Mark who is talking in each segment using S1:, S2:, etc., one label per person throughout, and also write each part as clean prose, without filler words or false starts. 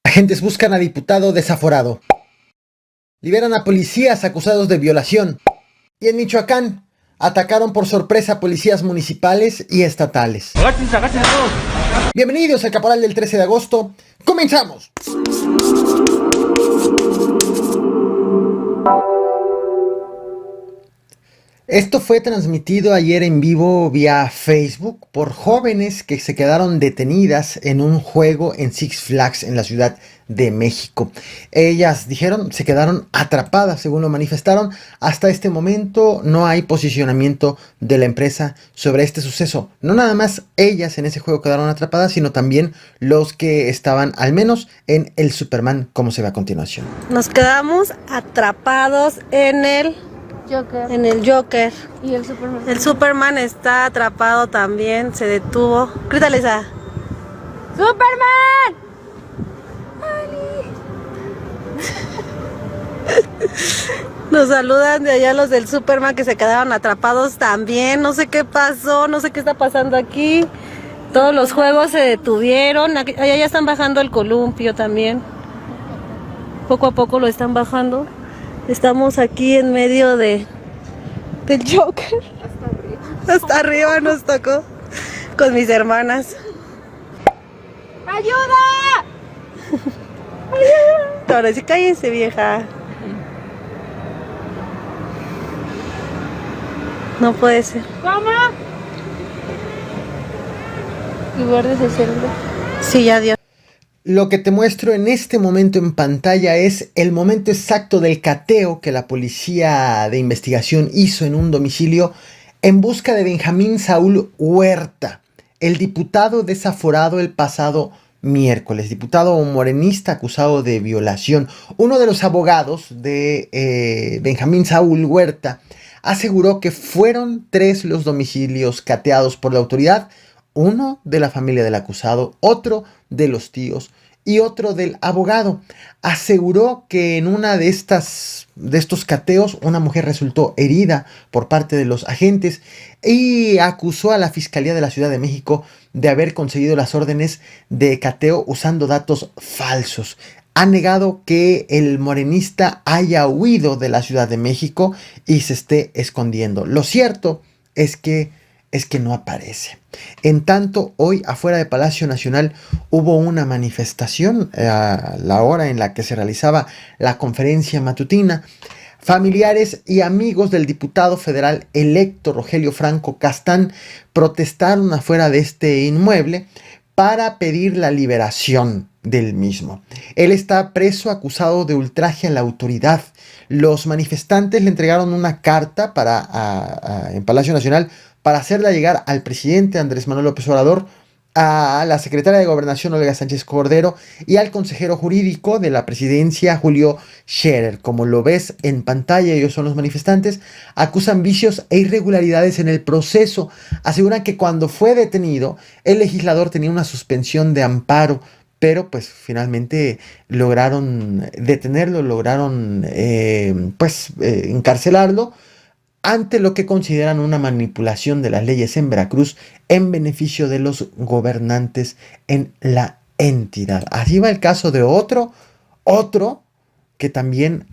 S1: Agentes buscan a diputado desaforado. Liberan a policías acusados de violación. Y en Michoacán, atacaron por sorpresa a policías municipales y estatales.
S2: Agáchense, agáchense todos.
S1: Bienvenidos al Caporal del 13 de agosto. ¡Comenzamos! Esto fue transmitido ayer en vivo vía Facebook por jóvenes que se quedaron detenidas en un juego en Six Flags en la Ciudad de México. Ellas dijeron, se quedaron atrapadas, según lo manifestaron. Hasta este momento no hay posicionamiento de la empresa sobre este suceso. No nada más ellas en ese juego quedaron atrapadas, sino también los que estaban al menos en el Superman, como se ve a continuación.
S3: Nos quedamos atrapados en el Joker.
S4: Y el Superman.
S3: El Superman está atrapado también, se detuvo. Grítale esa.
S4: ¡Superman!
S3: Nos saludan de allá los del Superman que se quedaron atrapados también. No sé qué pasó, no sé qué está pasando aquí. Todos los juegos se detuvieron. Allá ya están bajando el columpio también. Poco a poco lo están bajando. Estamos aquí en medio del Joker. Hasta arriba nos tocó con mis hermanas.
S4: ¡Ayuda!
S3: Ahora sí, cállense, vieja. No puede ser.
S4: ¿Cómo? Y guardes el celular.
S3: Sí, ya dio.
S1: Lo que te muestro en este momento en pantalla es el momento exacto del cateo que la policía de investigación hizo en un domicilio en busca de Benjamín Saúl Huerta, el diputado desaforado el pasado miércoles, diputado morenista acusado de violación. Uno de los abogados de Benjamín Saúl Huerta aseguró que fueron 3 los domicilios cateados por la autoridad, uno de la familia del acusado, otro de los tíos y otro del abogado. Aseguró que en una de estos cateos una mujer resultó herida por parte de los agentes y acusó a la Fiscalía de la Ciudad de México de haber conseguido las órdenes de cateo usando datos falsos. Ha negado que el morenista haya huido de la Ciudad de México y se esté escondiendo. Lo cierto es que no aparece. En tanto, hoy afuera de Palacio Nacional hubo una manifestación a la hora en la que se realizaba la conferencia matutina. Familiares y amigos del diputado federal electo Rogelio Franco Castán protestaron afuera de este inmueble para pedir la liberación del mismo. Él está preso acusado de ultraje a la autoridad. Los manifestantes le entregaron una carta en Palacio Nacional para hacerla llegar al presidente Andrés Manuel López Obrador, a la secretaria de Gobernación Olga Sánchez Cordero y al consejero jurídico de la presidencia Julio Scherer. Como lo ves en pantalla, ellos son los manifestantes, acusan vicios e irregularidades en el proceso. Aseguran que cuando fue detenido, el legislador tenía una suspensión de amparo, pero pues finalmente lograron detenerlo, lograron encarcelarlo ante lo que consideran una manipulación de las leyes en Veracruz en beneficio de los gobernantes en la entidad. Así va el caso de otro que también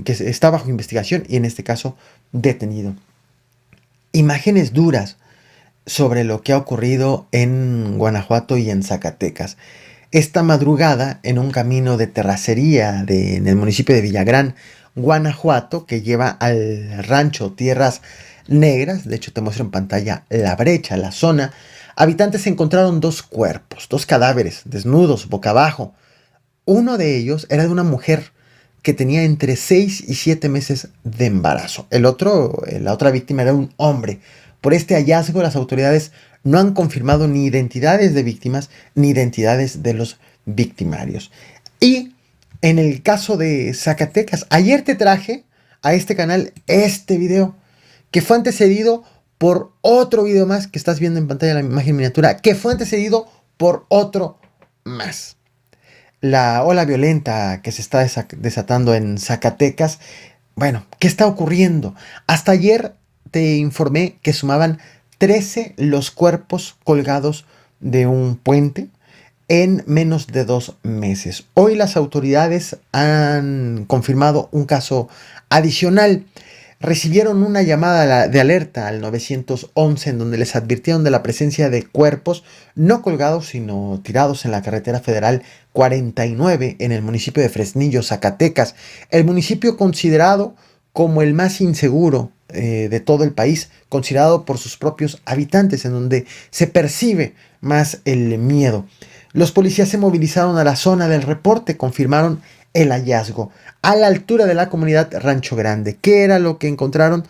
S1: que está bajo investigación y en este caso detenido. Imágenes duras sobre lo que ha ocurrido en Guanajuato y en Zacatecas. Esta madrugada, en un camino de terracería en el municipio de Villagrán, Guanajuato, que lleva al rancho Tierras Negras, de hecho te muestro en pantalla la brecha, la zona, habitantes encontraron 2 cuerpos, 2 cadáveres desnudos, boca abajo. Uno de ellos era de una mujer que tenía entre 6 y 7 meses de embarazo. La otra víctima era un hombre. Por este hallazgo, las autoridades no han confirmado ni identidades de víctimas ni identidades de los victimarios. Y en el caso de Zacatecas, ayer te traje a este canal este video que fue antecedido por otro video más que estás viendo en pantalla, la imagen miniatura, que fue antecedido por otro más. La ola violenta que se está desatando en Zacatecas. Bueno, ¿qué está ocurriendo? Hasta ayer te informé que sumaban 13 los cuerpos colgados de un puente en menos de 2 meses. Hoy las autoridades han confirmado un caso adicional. Recibieron una llamada de alerta al 911 en donde les advirtieron de la presencia de cuerpos no colgados sino tirados en la carretera federal 49 en el municipio de Fresnillo, Zacatecas. El municipio considerado como el más inseguro de todo el país, considerado por sus propios habitantes, en donde se percibe más el miedo. Los policías se movilizaron a la zona del reporte, confirmaron el hallazgo a la altura de la comunidad Rancho Grande. ¿Qué era lo que encontraron?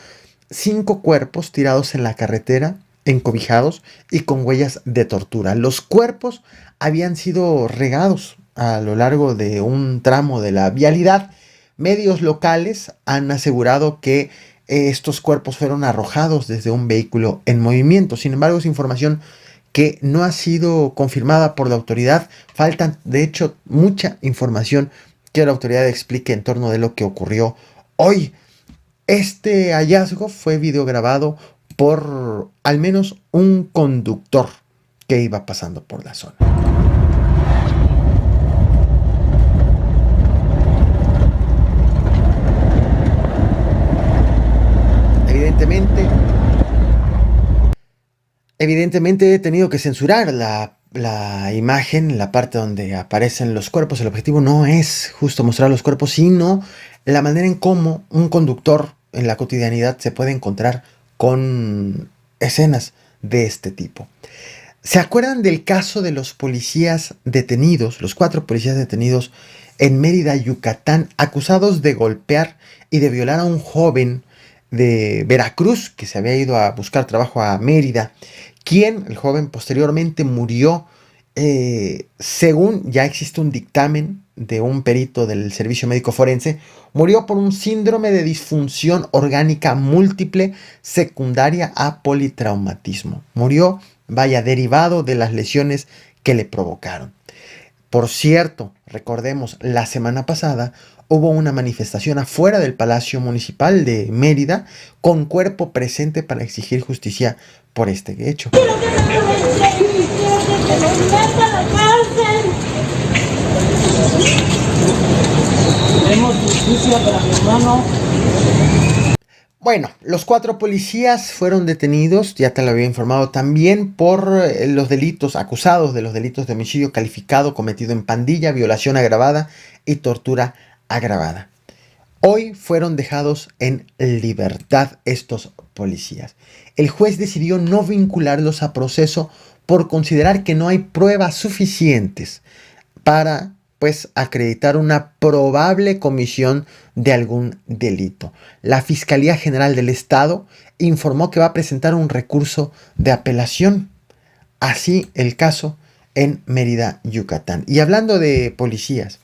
S1: 5 cuerpos tirados en la carretera, encobijados y con huellas de tortura. Los cuerpos habían sido regados a lo largo de un tramo de la vialidad. Medios locales han asegurado que estos cuerpos fueron arrojados desde un vehículo en movimiento. Sin embargo, es información que no ha sido confirmada por la autoridad. Faltan, de hecho, mucha información que la autoridad explique en torno de lo que ocurrió hoy. Este hallazgo fue videograbado por al menos un conductor que iba pasando por la zona. Evidentemente he tenido que censurar la imagen, la parte donde aparecen los cuerpos. El objetivo no es justo mostrar los cuerpos, sino la manera en cómo un conductor en la cotidianidad se puede encontrar con escenas de este tipo. ¿Se acuerdan del caso de los policías detenidos, los 4 policías detenidos en Mérida, Yucatán, acusados de golpear y de violar a un joven de Veracruz que se había ido a buscar trabajo a Mérida, quien, el joven, posteriormente murió? Según ya existe un dictamen de un perito del Servicio Médico Forense, murió por un síndrome de disfunción orgánica múltiple secundaria a politraumatismo. Murió, derivado de las lesiones que le provocaron. Por cierto, recordemos, la semana pasada hubo una manifestación afuera del Palacio Municipal de Mérida con cuerpo presente para exigir justicia por este hecho.
S2: Queremos justicia para mi hermano.
S1: Bueno, los 4 policías fueron detenidos, ya te lo había informado también, por los delitos, acusados de los delitos de homicidio calificado cometido en pandilla, violación agravada y tortura agravada. Hoy fueron dejados en libertad estos policías. El juez decidió no vincularlos a proceso por considerar que no hay pruebas suficientes para acreditar una probable comisión de algún delito. La Fiscalía General del Estado informó que va a presentar un recurso de apelación. Así el caso en Mérida, Yucatán. Y hablando de policías,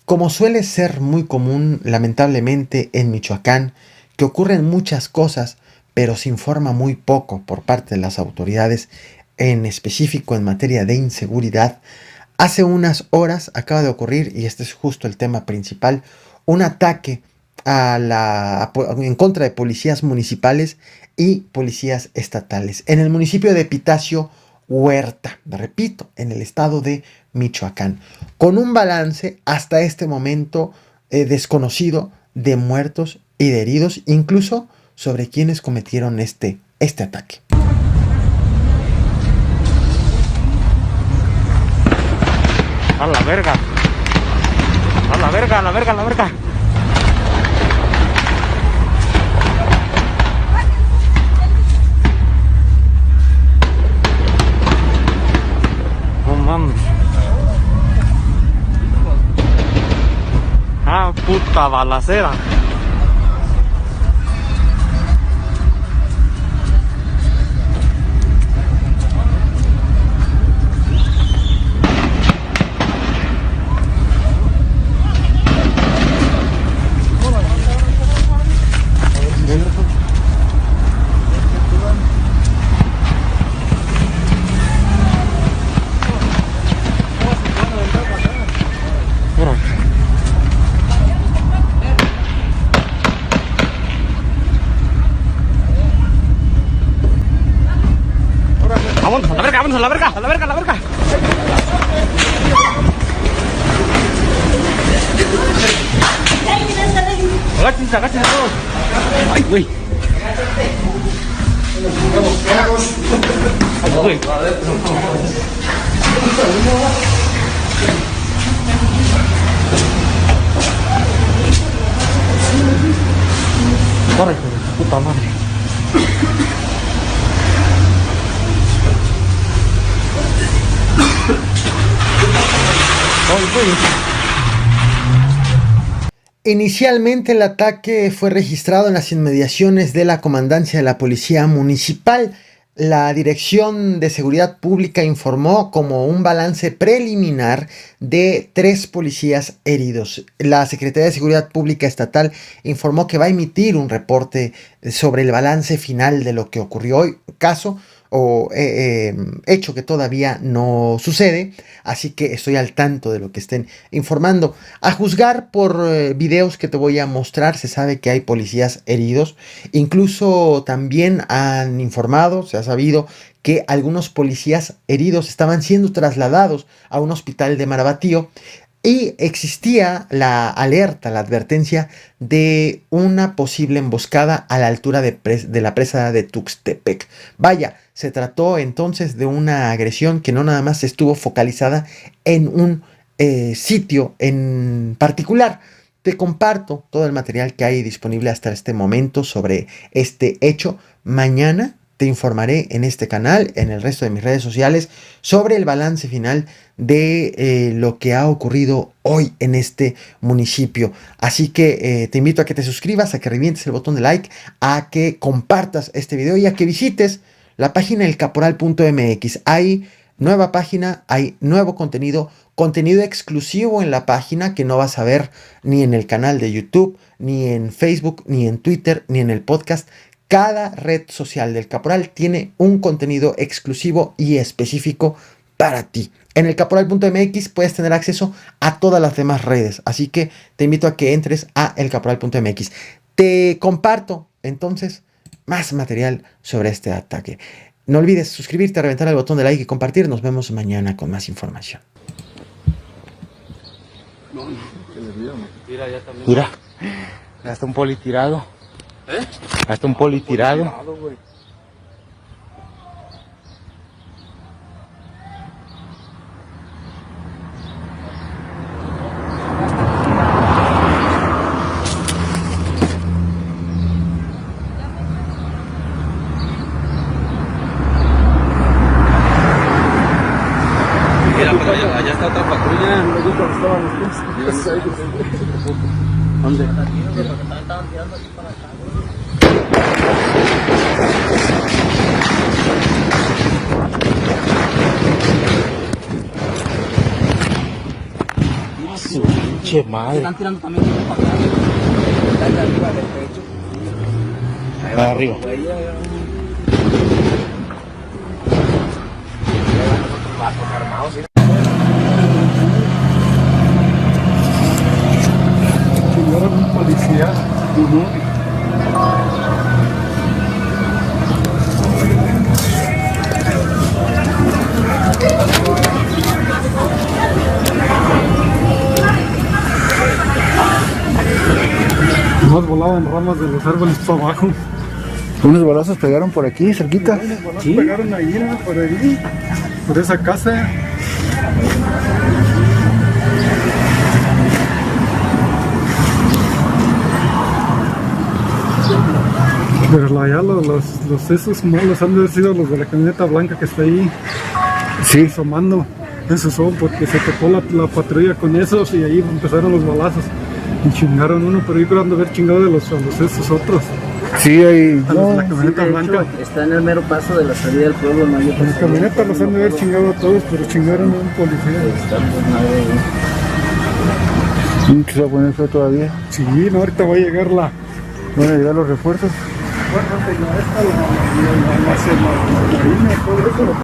S1: como suele ser muy común, lamentablemente, en Michoacán, que ocurren muchas cosas, pero se informa muy poco por parte de las autoridades, en específico en materia de inseguridad. Hace unas horas acaba de ocurrir, y este es justo el tema principal, un ataque en contra de policías municipales y policías estatales en el municipio de Epitacio Huerta, repito, en el estado de Michoacán, con un balance hasta este momento desconocido de muertos y de heridos, incluso sobre quienes cometieron este ataque.
S5: A la verga. A la verga, a la verga, a la verga. No mames. Ah, puta balacera. Vámonos a la verga, vámonos a la verga, a la verga, a la verga. agáchense todos. Ay, güey. Ay, güey. Corre, hijo de su puta madre. Ay, güey.
S1: Inicialmente el ataque fue registrado en las inmediaciones de la comandancia de la Policía Municipal. La Dirección de Seguridad Pública informó como un balance preliminar de 3 policías heridos. La Secretaría de Seguridad Pública Estatal informó que va a emitir un reporte sobre el balance final de lo que ocurrió hoy, caso o hecho que todavía no sucede, así que estoy al tanto de lo que estén informando. A juzgar por videos que te voy a mostrar, se sabe que hay policías heridos, incluso también han informado, se ha sabido que algunos policías heridos estaban siendo trasladados a un hospital de Marabatío. Y existía la alerta, la advertencia de una posible emboscada a la altura de la presa de Tuxtepec. Vaya, se trató entonces de una agresión que no nada más estuvo focalizada en un sitio en particular. Te comparto todo el material que hay disponible hasta este momento sobre este hecho. Mañana te informaré en este canal, en el resto de mis redes sociales, sobre el balance final de lo que ha ocurrido hoy en este municipio. Así que te invito a que te suscribas, a que revientes el botón de like, a que compartas este video y a que visites la página elcaporal.mx. Hay nueva página, hay nuevo contenido exclusivo en la página que no vas a ver ni en el canal de YouTube, ni en Facebook, ni en Twitter, ni en el podcast. Cada red social del Caporal tiene un contenido exclusivo y específico para ti. En el caporal.mx puedes tener acceso a todas las demás redes, así que te invito a que entres a elcaporal.mx. Te comparto entonces más material sobre este ataque. No olvides suscribirte, reventar el botón de like y compartir. Nos vemos mañana con más información.
S5: Mira, hasta un poli tirado. Hasta un poli tirado.
S6: Mira, pero allá está otra patrulla. ¿Dónde?
S5: Su pinche madre.
S2: Están tirando también para acá. Están arriba del techo.
S5: Ahí va arriba.
S6: Llevaron un policía. Nos volaban ramas de los árboles para abajo.
S7: Unos balazos pegaron por aquí, cerquita.
S6: ¿Sí? Pegaron ahí, ¿no? Por ahí, por esa casa. Pero allá los esos malos han de haber sido los de la camioneta blanca que está ahí.
S7: Sí.
S6: Asomando. Esos son porque se tocó la patrulla con esos y ahí empezaron los balazos. Y chingaron uno, pero yo creo que han de haber chingado a los esos otros.
S7: Sí, ahí.
S6: A los de la camioneta
S2: Sí, de
S6: blanca.
S2: hecho, está en el mero paso de la salida del pueblo, no hay otra
S6: Las
S2: salida.
S6: camionetas los han de haber chingado a todos, pero chingaron a un policía.
S2: Está pues madre,
S7: Que se va a poner feo todavía.
S6: Sí, no, ahorita va a llegar la...
S7: Van a llegar los refuerzos.
S6: Bueno, la marina, todo eso.